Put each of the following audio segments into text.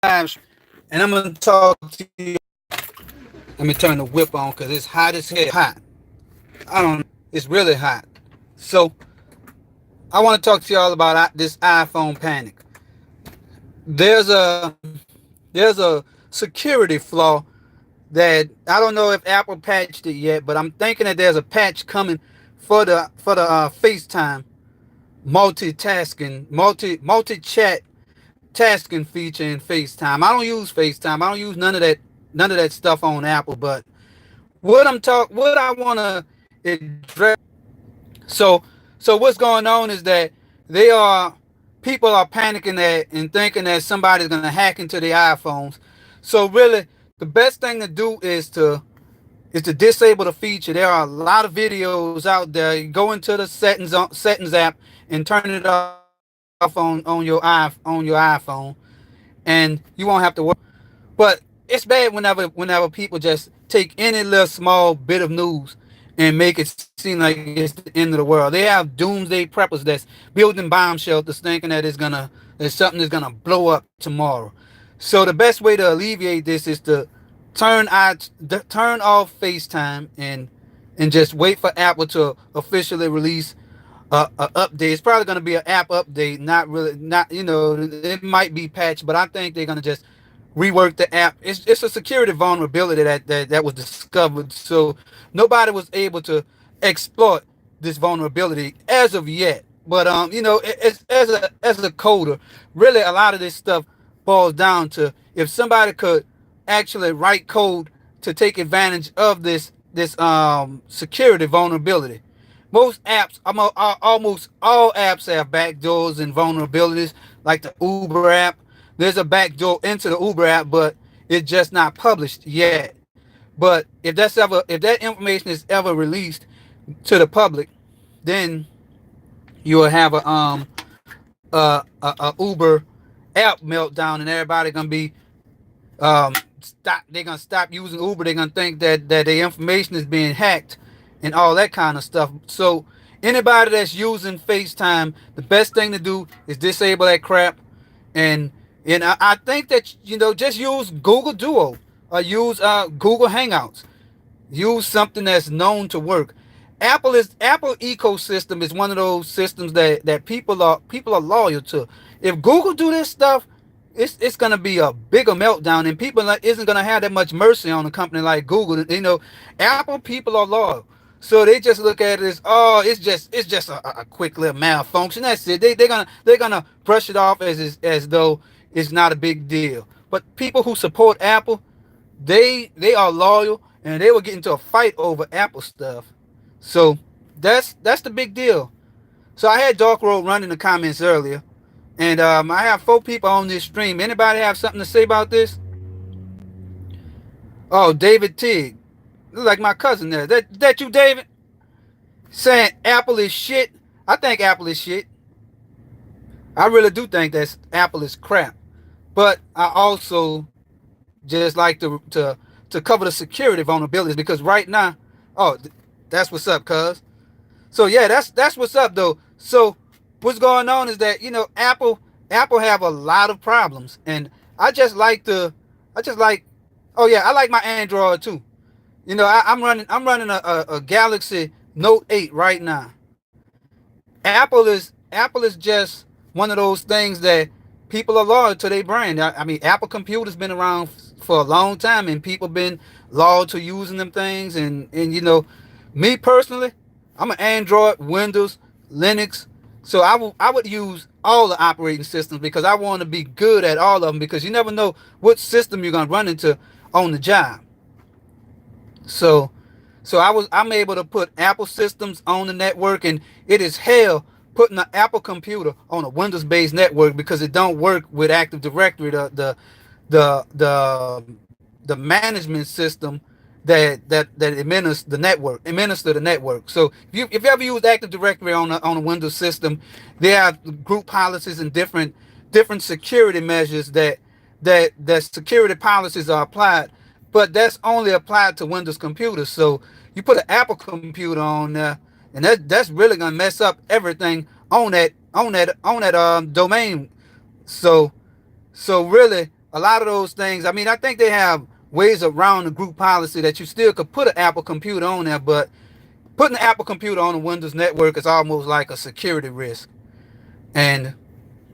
and I'm gonna talk to you. Let me turn the whip on because it's hot as hell. Hot. I don't know. It's really hot. So I want to talk to y'all about this iPhone panic. There's a there's a security flaw that I don't know if Apple patched it yet, but I'm thinking that there's a patch coming for the FaceTime multi chat tasking feature in FaceTime. I don't use FaceTime. I don't use none of that stuff on Apple. But what I want to address. So so what's going on is that they are people are panicking that and thinking that somebody's gonna hack into their iPhones. So really, the best thing to do is to disable the feature. There are a lot of videos out there. You go into the settings app and turn it off on your iPhone, and you won't have to worry. But it's bad whenever people just take any little small bit of news and make it seem like it's the end of the world. They have doomsday preppers that's building bomb shelters thinking that something is gonna blow up tomorrow. So the best way to alleviate this is to turn off FaceTime and just wait for Apple to officially release a update. It's probably going to be an app update, not really, not it might be patched, but I think they're going to just rework the app. It's a security vulnerability that was discovered, so nobody was able to exploit this vulnerability as of yet. But as a coder, really a lot of this stuff boils down to if somebody could actually write code to take advantage of this security vulnerability. Most apps, almost all apps have backdoors and vulnerabilities, like the Uber app. There's a backdoor into the Uber app, but it's just not published yet. But if that information is ever released to the public, then you will have a Uber app meltdown, and everybody gonna be stop. They're gonna stop using Uber. They're gonna think that their information is being hacked and all that kind of stuff. So anybody that's using FaceTime, the best thing to do is disable that crap. And I think that just use Google Duo or use Google Hangouts. Use something that's known to work. Apple ecosystem is one of those systems that people are loyal to. If Google do this stuff, it's gonna be a bigger meltdown, and people isn't gonna have that much mercy on a company like Google. Apple people are loyal, so they just look at it as, oh, it's just a quick little malfunction. That's it. They're gonna brush it off as though it's not a big deal. But people who support Apple, they are loyal, and they will get into a fight over Apple stuff. So that's the big deal. So I had Dark Road run in the comments earlier, and I have 4 people on this stream. Anybody have something to say about this? Oh, David Tigg, look like my cousin there. That you, David? Saying Apple is shit. I think Apple is shit. I really do think that Apple is crap. But I also just like to cover the security vulnerabilities, because right now, oh, that's what's up, cuz. So yeah, that's what's up though. So what's going on is that Apple have a lot of problems, and I just like oh yeah, I like my Android too. I'm running a Galaxy Note 8 right now. Apple is just one of those things that people are loyal to their brand. I mean, Apple computers been around for a long time, and people been loyal to using them things. And me personally, I'm an Android, Windows, Linux. So I would use all the operating systems because I want to be good at all of them, because you never know what system you're gonna run into on the job. So I'm able to put Apple systems on the network, and it is hell putting an Apple computer on a Windows based network because it don't work with Active Directory, the the the management system that administer the network. So if you ever used Active Directory on a Windows system, there are group policies and different security measures that security policies are applied, but that's only applied to Windows computers. So you put an Apple computer on there, and that's really gonna mess up everything on that domain. So really, a lot of those things. I mean, I think they have ways around the group policy that you still could put an Apple computer on there, but putting an Apple computer on a Windows network is almost like a security risk. And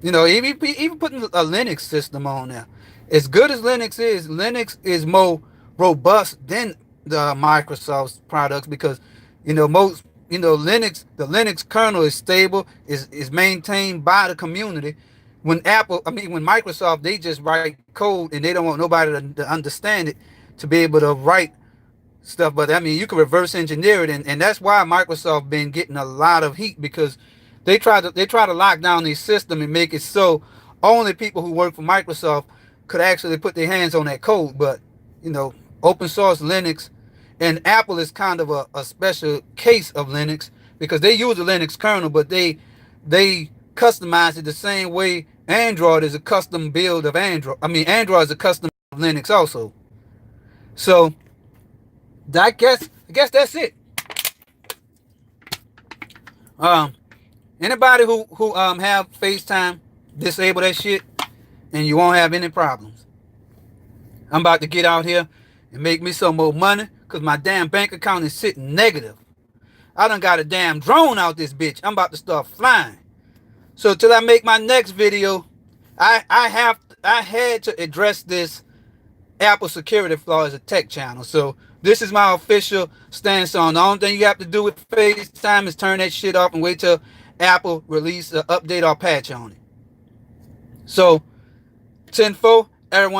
you know, even putting a Linux system on there, as good as Linux is more robust than the Microsoft's products because, you know, most, you know, the Linux kernel is stable, is maintained by the community. When Microsoft, they just write code and they don't want nobody to understand it to be able to write stuff. But I mean, you can reverse engineer it, and that's why Microsoft been getting a lot of heat because they try to lock down the system and make it so only people who work for Microsoft could actually put their hands on that code. But you know, open source Linux and Apple is kind of a special case of Linux because they use a Linux kernel, but they customize it the same way Android is a custom build of Android. I mean, Android is a custom of Linux also. So I guess that's it. Um, Anybody who have FaceTime, disable that shit, and you won't have any problems. I'm about to get out here and make me some more money because my damn bank account is sitting negative. I done got a damn drone out this bitch. I'm about to start flying. So till I make my next video, I had to address this Apple security flaw as a tech channel. So this is my official stance on. The only thing you have to do with FaceTime is turn that shit off and wait till Apple release an update or patch on it. So 10-4, everyone.